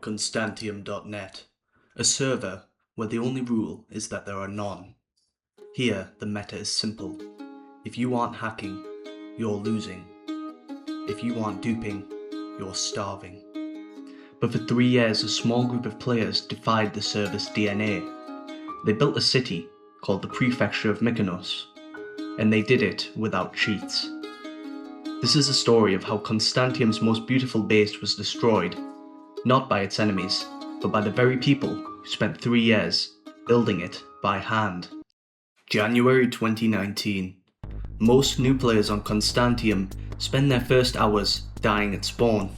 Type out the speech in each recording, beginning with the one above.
Constantiam.net, a server where the only rule is that there are none. Here, the meta is simple. If you aren't hacking, you're losing. If you aren't duping, you're starving. But for 3 years, a small group of players defied the server's DNA. They built a city called the Prefecture of Mykonos, and they did it without cheats. This is a story of how Constantiam's most beautiful base was destroyed, not by its enemies, but by the very people who spent 3 years building it by hand. January 2019. Most new players on Constantiam spend their first hours dying at spawn.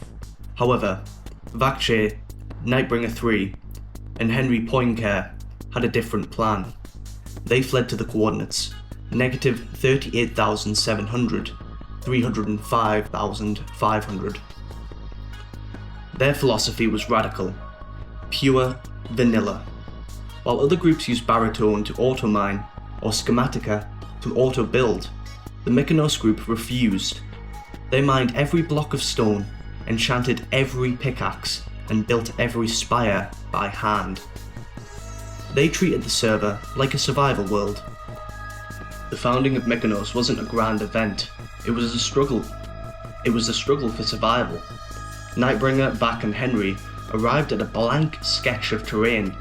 However, Vaccei, Nightbringer 3, and Henry Poincare had a different plan. They fled to the coordinates negative 38,700, 305,500. Their philosophy was radical, pure vanilla. While other groups used baritone to auto-mine or schematica to auto-build, the Mykonos group refused. They mined every block of stone, enchanted every pickaxe, and built every spire by hand. They treated the server like a survival world. The founding of Mykonos wasn't a grand event, it was a struggle. It was a struggle for survival. Nightbringer, Vac and Henry arrived at a blank sketch of terrain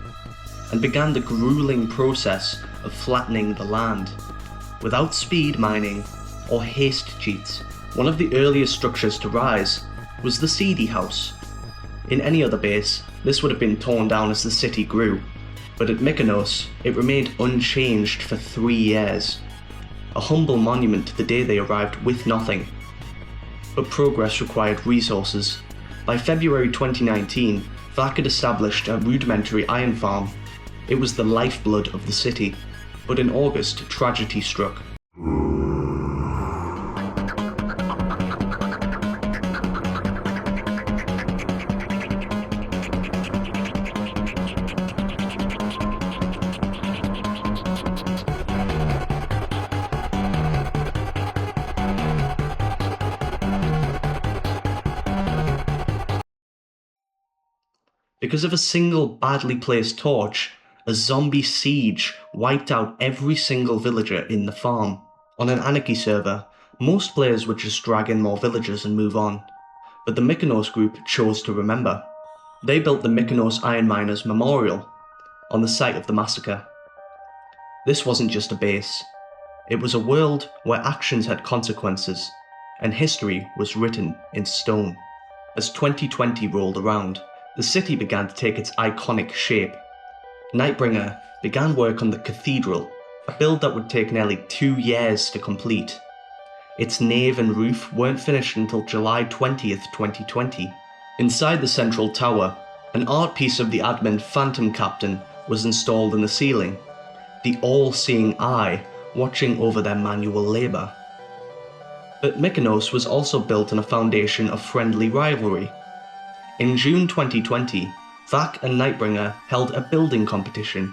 and began the grueling process of flattening the land. Without speed mining or haste cheats, one of the earliest structures to rise was the seedy house. In any other base, this would have been torn down as the city grew, but at Mykonos, it remained unchanged for 3 years. A humble monument to the day they arrived with nothing. But progress required resources. By February 2019, Vac had established a rudimentary iron farm. It was the lifeblood of the city, but in August, tragedy struck. Because of a single badly placed torch, a zombie siege wiped out every single villager in the farm. On an Anarchy server, most players would just drag in more villagers and move on, but the Mykonos group chose to remember. They built the Mykonos Iron Miners Memorial on the site of the massacre. This wasn't just a base, it was a world where actions had consequences, and history was written in stone. As 2020 rolled around, the city began to take its iconic shape. Nightbringer began work on the cathedral, a build that would take nearly 2 years to complete. Its nave and roof weren't finished until July 20th, 2020. Inside the central tower, an art piece of the admin Phantom Captain was installed in the ceiling, the all-seeing eye watching over their manual labour. But Mykonos was also built on a foundation of friendly rivalry. In June 2020, Vac and Nightbringer held a building competition,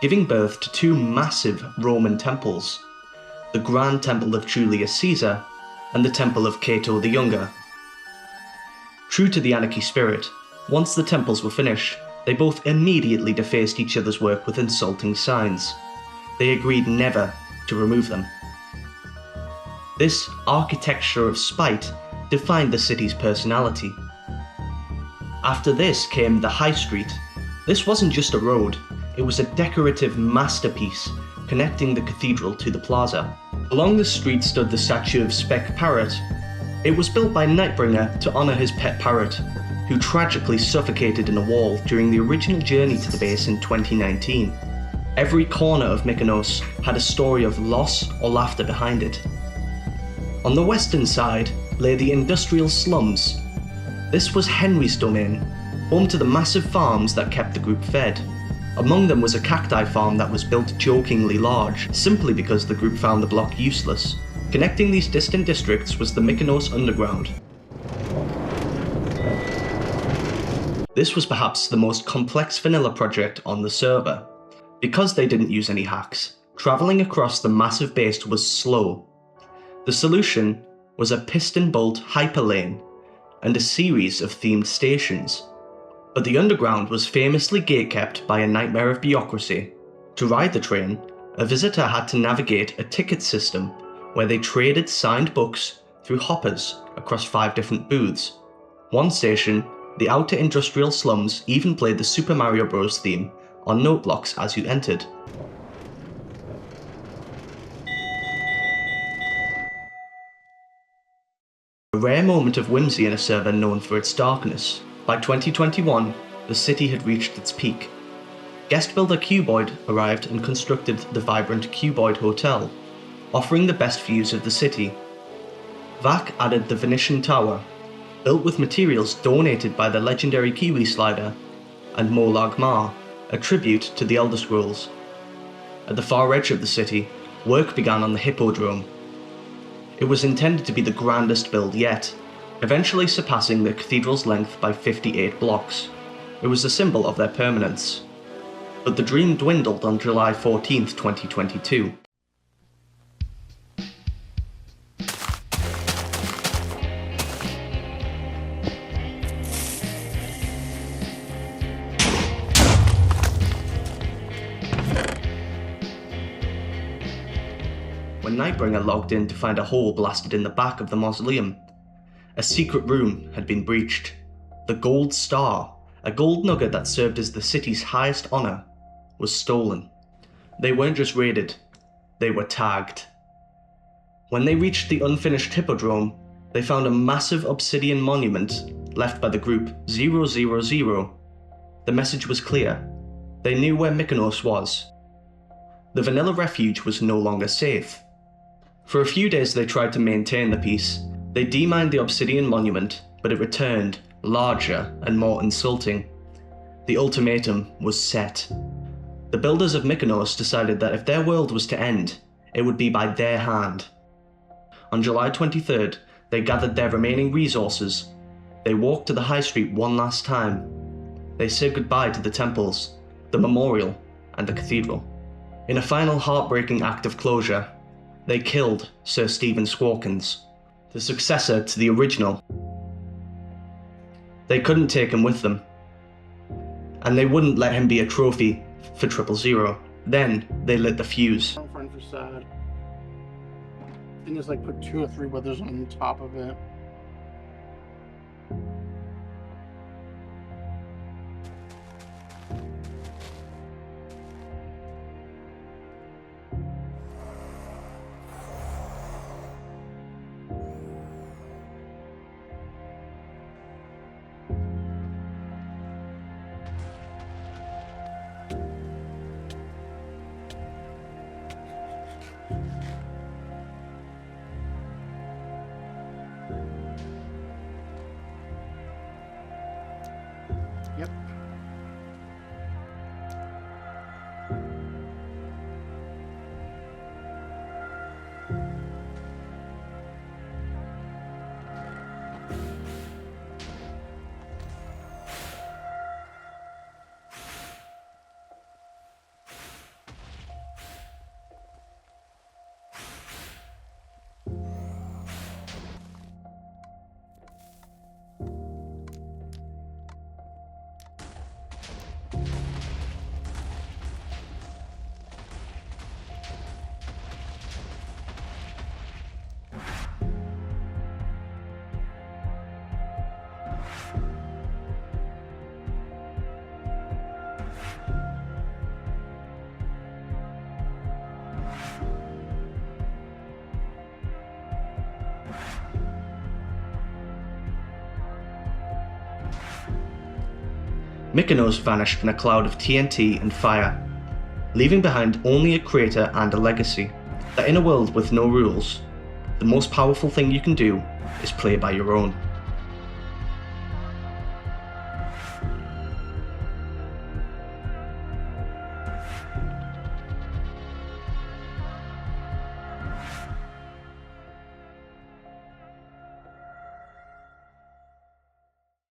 giving birth to 2 massive Roman temples, the Grand Temple of Julius Caesar and the Temple of Cato the Younger. True to the Anarchy spirit, once the temples were finished, they both immediately defaced each other's work with insulting signs. They agreed never to remove them. This architecture of spite defined the city's personality. After this came the Highstreet. This wasn't just a road, it was a decorative masterpiece connecting the cathedral to the plaza. Along the street stood the statue of Spec Parrot. It was built by Nightbringer to honour his pet parrot, who tragically suffocated in a wall during the original journey to the base in 2019. Every corner of Mykonos had a story of loss or laughter behind it. On the western side lay the Industrial Slums. This was Henry's domain, home to the massive farms that kept the group fed. Among them was a cacti farm that was built jokingly large, simply because the group found the block useless. Connecting these distant districts was the Mykonos Underground. This was perhaps the most complex vanilla project on the server. Because they didn't use any hacks, travelling across the massive base was slow. The solution was a piston bolt hyperlane and a series of themed stations. But the underground was famously gatekept by a nightmare of bureaucracy. To ride the train, a visitor had to navigate a ticket system where they traded signed books through hoppers across 5 different booths. One station, the outer Industrial Slums, even played the Super Mario Bros. Theme on note blocks as you entered. A rare moment of whimsy in a server known for its darkness. By 2021, the city had reached its peak. Guest builder Cuboid arrived and constructed the vibrant Cuboid Hotel, offering the best views of the city. Vac added the Venetian Tower, built with materials donated by the legendary Kiwi Slider, and Molag Ma, a tribute to the Elder Scrolls. At the far edge of the city, work began on the Hippodrome. It was intended to be the grandest build yet, eventually surpassing the cathedral's length by 58 blocks. It was a symbol of their permanence. But the dream dwindled on July 14, 2022. When Nightbringer logged in to find a hole blasted in the back of the mausoleum, a secret room had been breached. The Gold Star, a gold nugget that served as the city's highest honour, was stolen. They weren't just raided, they were tagged. When they reached the unfinished Hippodrome, they found a massive obsidian monument left by the group 000. The message was clear. They knew where Mykonos was. The vanilla refuge was no longer safe. For a few days they tried to maintain the peace. They demined the obsidian monument, but it returned, larger and more insulting. The ultimatum was set. The builders of Mykonos decided that if their world was to end, it would be by their hand. On July 23rd, they gathered their remaining resources. They walked to the Highstreet one last time. They said goodbye to the temples, the memorial, and the cathedral. In a final heartbreaking act of closure, they killed Sir Stephen Squawkins, the successor to the original. They couldn't take him with them, and they wouldn't let him be a trophy for 000. Then they lit the fuse. Friends are sad. And just like put 2 or 3 withers on top of it. Yep. Mykonos vanished in a cloud of TNT and fire, leaving behind only a crater and a legacy. That in a world with no rules, the most powerful thing you can do is play by your own.